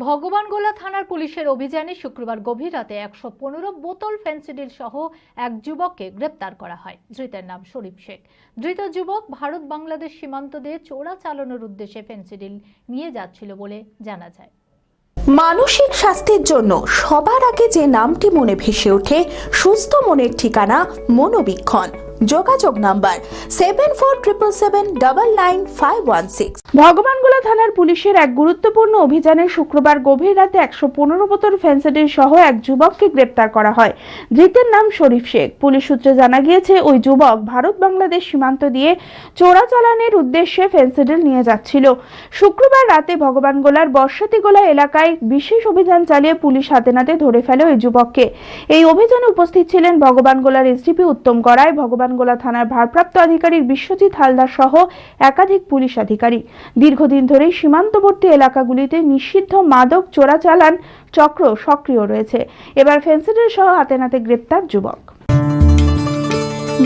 ভগবানগোলা থানার পুলিশের অভিযানে শুক্রবার গভীর রাতে 115 বোতল ফেন্সিডিল সহ এক যুবককে গ্রেপ্তার করা হয়। ধৃতের নাম শরীফ শেখ। ধৃত যুবক ভারত বাংলাদেশ সীমান্ত দিয়ে চোরাচালানোর উদ্দেশ্যে ফেন্সিডিল নিয়ে যাচ্ছিল বলে জানা যায়। মানসিক স্বাস্থ্যের জন্য সবার আগে যে নামটি মনে ভেসে ওঠে, সুস্থ মনের ঠিকানা মনোবীক্ষণ। যোগাযোগ নাম্বার 7477799516। ভগবানগোলা থানার পুলিশের এক গুরুত্বপূর্ণ অভিযানে শুক্রবার গভীর রাতে 115 বোতল ফেন্সিডিল সহ এক যুবককে গ্রেপ্তার করা হয়। ধৃতের নাম শরীফ শেখ। পুলিশ সূত্রে জানা গিয়েছে, ওই যুবক ভারত বাংলাদেশ সীমান্ত দিয়ে চোরাচালানের উদ্দেশ্যে ফেন্সিডিল নিয়ে যাচ্ছিল। শুক্রবার রাতে ভগবানগোলার বর্ষাতিগোলা এলাকায় বিশেষ অভিযান চালিয়ে পুলিশ হাতে নাতে ধরে ফেলে ওই যুবককে। এই অভিযানে উপস্থিত ছিলেন ভগবানগোলার এসডিপি উত্তম গড়াই, ভগবানগোলা থানার ভারপ্রাপ্ত আধিকারিক বিশ্বজিৎ হালদার সহ একাধিক পুলিশ আধিকারিক। দীর্ঘদিন ধরে সীমান্তবর্তী এলাকাগুলিতে নিষিদ্ধ মাদক চোরাচালান চক্র সক্রিয় রয়েছে। এবার ফেন্সিডিল সহ হাতে নাতে গ্রেপ্তার যুবক।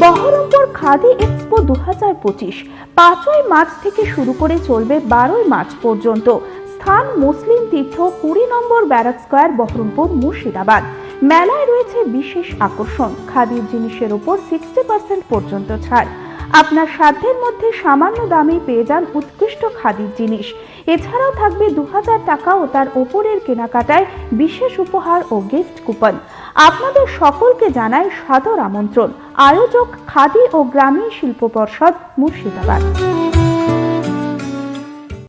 বহরমপুর খাদি এক্সপো 2025 5ই মার্চ থেকে শুরু করে চলবে 12ই মার্চ পর্যন্ত। স্থান মুসলিম তীর্থ 20 নম্বর ব্যারাক স্কয়ার, বহরমপুর, মুর্শিদাবাদ। মেলায় রয়েছে বিশেষ আকর্ষণ, খাদির জিনিসের উপর 60% পর্যন্ত ছাড়। আপনার সাধ্যের মধ্যে সামান্য দামে পেয়ে যান উৎকৃষ্ট খাদির জিনিস। এছাড়াও থাকবে 2000 টাকা ও তার উপরের কেনাকাটায় বিশেষ উপহার ও গিফট কুপন। আপনাদের সকলকে জানায় সাদর আমন্ত্রণ। আয়োজক খাদি ও গ্রামীণ শিল্প পর্ষদ, মুর্শিদাবাদ।